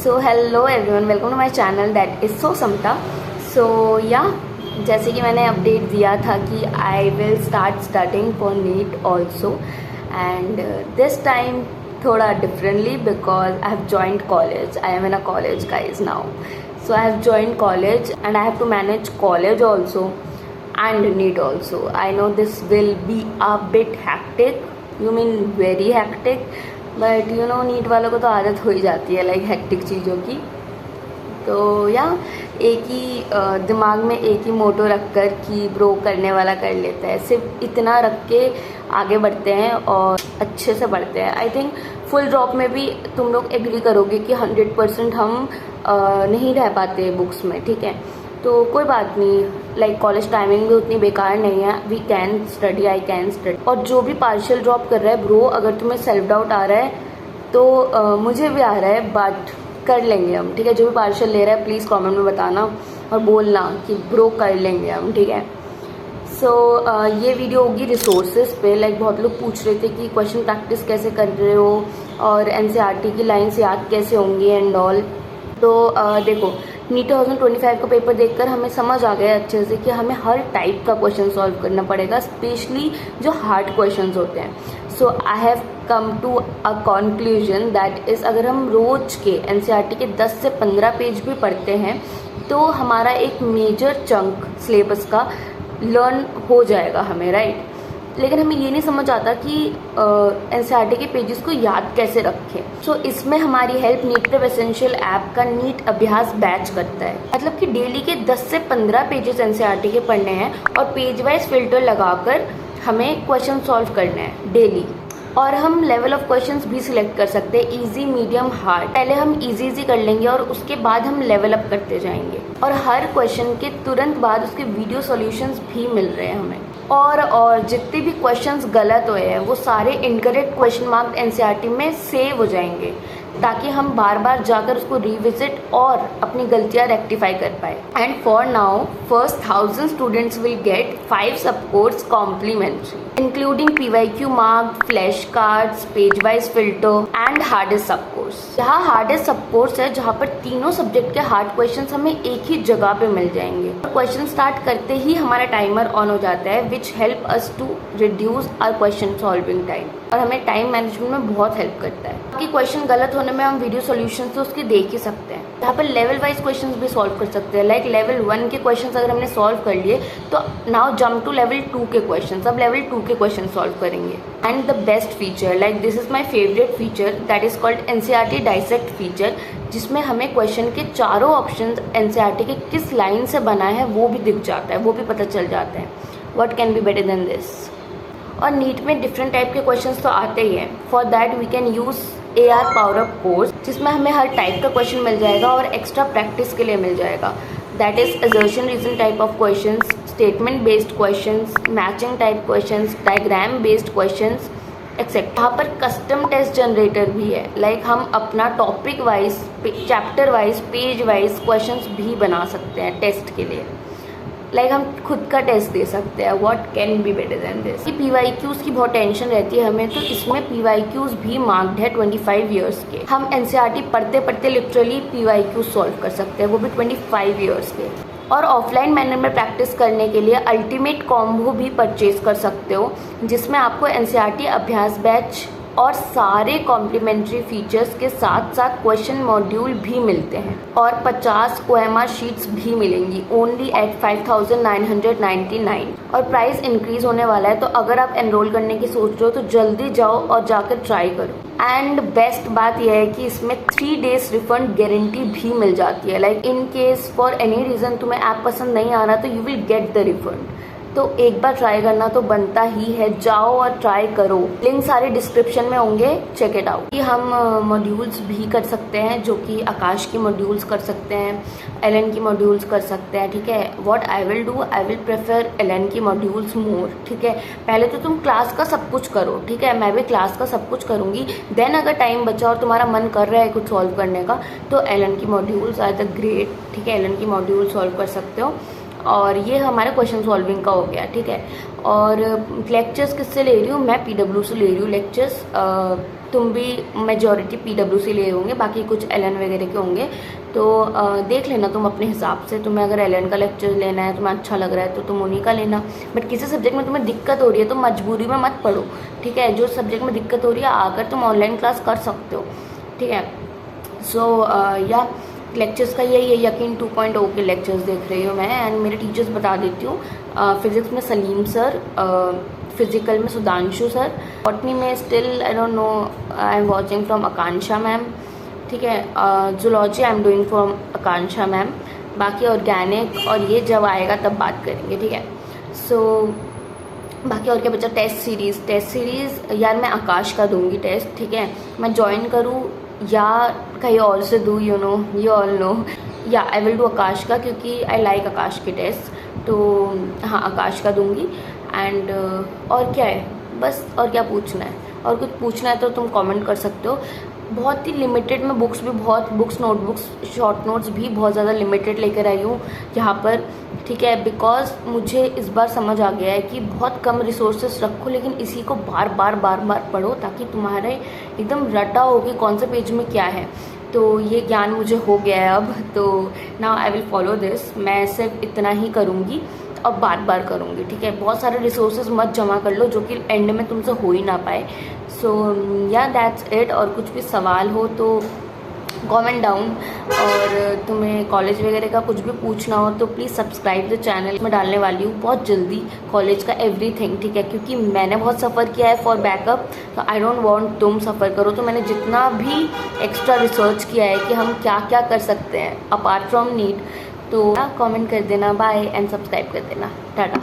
So hello everyone, welcome to my channel that is so Samta. So या जैसे कि मैंने अपडेट दिया था कि I will start studying for NEET also, and this time थोड़ा differently because I have joined college. I am in a college guys now. So I have joined college and I have to manage college also and NEET also. I know this will be a bit hectic. You mean very hectic, but you know NEET वालों को तो आदत हो ही जाती है like hectic चीज़ों की. तो या एक ही दिमाग में एक ही मोटो रखकर कि ब्रो करने वाला कर लेता है, सिर्फ इतना रख के आगे बढ़ते हैं और अच्छे से बढ़ते हैं. आई थिंक फुल ड्रॉप में भी तुम लोग एग्री करोगे कि 100% हम नहीं रह पाते बुक्स में, ठीक है. तो कोई बात नहीं, लाइक कॉलेज टाइमिंग भी उतनी बेकार नहीं है. We can study, I can study. और जो भी पार्शियल ड्रॉप कर रहा है ब्रो, अगर तुम्हें सेल्फ डाउट आ रहा है तो मुझे भी आ रहा है, बट कर लेंगे हम, ठीक है. जो भी पार्शियल ले रहा है प्लीज़ कमेंट में बताना और बोलना कि ब्रो कर लेंगे हम, ठीक है. सो ये वीडियो होगी रिसोर्सेज पे. लाइक बहुत लोग पूछ रहे थे कि क्वेश्चन प्रैक्टिस कैसे कर रहे हो और NCERT की लाइन्स याद कैसे होंगी एंड ऑल. तो देखो, नीट 2025 का पेपर देखकर हमें समझ आ गया अच्छे से कि हमें हर टाइप का क्वेश्चन सॉल्व करना पड़ेगा, स्पेशली जो हार्ड क्वेश्चंस होते हैं. So I have come to a conclusion that is अगर हम रोज के NCERT के 10 से 15 पेज भी पढ़ते हैं तो हमारा एक मेजर चंक सिलेबस का लर्न हो जाएगा हमें, राइट. लेकिन हमें ये नहीं समझ आता कि NCERT के पेजेस को याद कैसे रखें. सो इसमें हमारी help NEET prep essential app का नीट अभ्यास बैच करता है. मतलब कि डेली के 10 से 15 पेजेस NCERT के पढ़ने हैं और पेज वाइज फिल्टर लगाकर हमें क्वेश्चन सॉल्व करने हैं डेली. और हम लेवल ऑफ क्वेश्चंस भी सिलेक्ट कर सकते हैं, इजी, मीडियम, हार्ड. पहले हम इजी कर लेंगे और उसके बाद हम लेवल अप करते जाएंगे. और हर क्वेश्चन के तुरंत बाद उसके वीडियो सॉल्यूशंस भी मिल रहे हैं हमें. और जितने भी क्वेश्चंस गलत हुए हैं वो सारे इनकरेक्ट क्वेश्चन मार्क NCERT में सेव हो जाएंगे, ताकि हम बार बार जाकर उसको रिविजिट और अपनी गलतियां रेक्टिफाई कर पाए. And for now first 1000 students will get 5 sub course complimentary including PYQ marked, flash cards, page wise filter and hardest sub course. यहाँ हार्डेस्ट सब कोर्स है जहाँ पर तीनों सब्जेक्ट के हार्ड क्वेश्चन हमें एक ही जगह पे मिल जाएंगे. क्वेश्चन स्टार्ट करते ही हमारा टाइमर ऑन हो जाता है, which help us to reduce our question solving time. और हमें टाइम मैनेजमेंट में बहुत हेल्प करता है. कि क्वेश्चन गलत होने में हम वीडियो सॉल्यूशन तो उसके देख ही सकते हैं. यहाँ पर लेवल वाइज क्वेश्चंस भी सॉल्व कर सकते हैं. लाइक लेवल 1 के क्वेश्चंस अगर हमने सॉल्व कर लिए तो नाउ जंप टू लेवल 2 के क्वेश्चंस. अब लेवल 2 के क्वेश्चन सॉल्व करेंगे. And the best feature, like this is my favourite feature, that is called NCERT dissect feature, जिसमें हमें क्वेश्चन के चारों ऑप्शन NCERT के किस लाइन से बना है वो भी दिख जाता है, वो भी पता चल जाता है. What can be better than this. और नीट में डिफरेंट टाइप के क्वेश्चंस तो आते ही हैं. For that we can use AR power up course, जिसमें हमें हर टाइप का क्वेश्चन मिल जाएगा और एक्स्ट्रा प्रैक्टिस के लिए मिल जाएगा. That is assertion reason type of questions, statement based questions, matching type questions, diagram based questions except. यहाँ पर कस्टम टेस्ट जनरेटर भी है. लाइक हम अपना topic wise, chapter wise, page wise questions भी बना सकते हैं टेस्ट के लिए. लाइक हम खुद का टेस्ट दे सकते हैं. What can be better than this. PYQs की बहुत टेंशन रहती है हमें, तो इसमें PYQs भी मार्क्ड है 25 ईयर्स के. हम NCERT पढ़ते पढ़ते लिटरली PYQs सॉल्व कर सकते हैं, वो भी 25 ईयर्स के. और ऑफलाइन मैनर में प्रैक्टिस करने के लिए अल्टीमेट कॉम्बो भी परचेज कर सकते हो, जिसमें आपको NCERT अभ्यास बैच और सारे कॉम्प्लीमेंट्री फीचर्स के साथ साथ क्वेश्चन मॉड्यूल भी मिलते हैं. और 50 OMR शीट्स भी मिलेंगी ओनली एट 5999. और प्राइस इंक्रीज होने वाला है, तो अगर आप एनरोल करने की सोच रहे हो तो जल्दी जाओ और जाकर ट्राई करो. एंड बेस्ट बात यह है कि इसमें 3 डेज रिफंड गारंटी भी मिल जाती है. Like in case for any reason तुम्हें ऐप पसंद नहीं आ रहा तो you will get the refund. तो एक बार ट्राई करना तो बनता ही है. जाओ और ट्राई करो. लिंक सारे डिस्क्रिप्शन में होंगे, चेक इट आउट. हम मॉड्यूल्स भी कर सकते हैं, जो कि आकाश की मॉड्यूल्स कर सकते हैं, एलन की मॉड्यूल्स कर सकते हैं, ठीक है. What I will do, I will prefer Allen की मॉड्यूल्स मोर, ठीक है. पहले तो तुम क्लास का सब कुछ करो, ठीक है. मैं भी क्लास का सब कुछ करूँगी. देन अगर टाइम बचा और तुम्हारा मन कर रहा है कुछ सॉल्व करने का तो एलन की मॉड्यूल्स आर द ग्रेट, ठीक है. एलन की मॉड्यूल सॉल्व कर सकते हो. और ये हमारे क्वेश्चन सॉल्विंग का हो गया, ठीक है. और लेक्चर्स किससे ले रही हूँ मैं? PW से ले रही हूँ लेक्चर्स. तुम भी मेजॉरिटी PWC ले होंगे, बाकी कुछ LN वगैरह के होंगे। तो देख लेना तुम अपने हिसाब से, तुम्हें अगर LN का लेक्चर लेना है, तुम्हें अच्छा लग रहा है तो तुम उन्हीं का लेना। बट किसी सब्जेक्ट में तुम्हें दिक्कत हो रही है तो मजबूरी में मत पढ़ो, ठीक है। जो सब्जेक्ट में दिक्कत हो रही है आकर तुम ऑनलाइन क्लास कर सकते हो, ठीक है। सो या लेक्चर्स का यही है, यकीन 2.0 के लेक्चर्स देख रही हूँ मैं। एंड मेरे टीचर्स बता देती हूँ, फिज़िक्स में सलीम सर, फिज़िकल में सुधांशु सर, बॉटनी में still I don't know, I am watching from Akanksha ma'am, ठीक है। Zoology I am doing from Akanksha ma'am. बाकी ऑर्गेनिक और ये जब आएगा तब बात करेंगे, ठीक है। सो बाकी और क्या बचा, टेस्ट सीरीज़ यार मैं आकाश का दूंगी टेस्ट, ठीक है। मैं ज्वाइन करूँ या कहीं और से दूँ, you know, you all know, या आई विल डू आकाश का, क्योंकि आई लाइक आकाश के टेस्ट। तो हाँ, आकाश का दूंगी। एंड और क्या है, बस और क्या पूछना है, और कुछ पूछना है तो तुम कमेंट कर सकते हो। बहुत ही लिमिटेड, मैं बुक्स भी बहुत, बुक्स नोटबुक्स शॉर्ट नोट्स भी बहुत ज़्यादा लिमिटेड लेकर आई हूँ यहाँ पर, ठीक है। बिकॉज मुझे इस बार समझ आ गया है कि बहुत कम रिसोर्सेस रखो, लेकिन इसी को बार बार पढ़ो, ताकि तुम्हारे एकदम रटा हो कि कौन से पेज में क्या है। तो ये ज्ञान मुझे हो गया है अब, तो now I will follow this. मैं सिर्फ इतना ही करूँगी और बार बार करूँगी, ठीक है। बहुत सारे रिसोर्सेज मत जमा कर लो जो कि एंड में तुमसे हो ही ना पाए। सो या दैट्स इट। और कुछ भी सवाल हो तो कमेंट डाउन, और तुम्हें कॉलेज वगैरह का कुछ भी पूछना हो तो प्लीज़ सब्सक्राइब द चैनल। मैं डालने वाली हूँ बहुत जल्दी कॉलेज का एवरीथिंग, ठीक है, क्योंकि मैंने बहुत सफ़र किया है फॉर बैकअप, तो आई डोंट वांट तुम सफ़र करो। तो मैंने जितना भी एक्स्ट्रा रिसर्च किया है कि हम क्या क्या कर सकते हैं अपार्ट फ्रॉम नीट, तो कमेंट कर देना, बाय, एंड सब्सक्राइब कर देना, टाटा।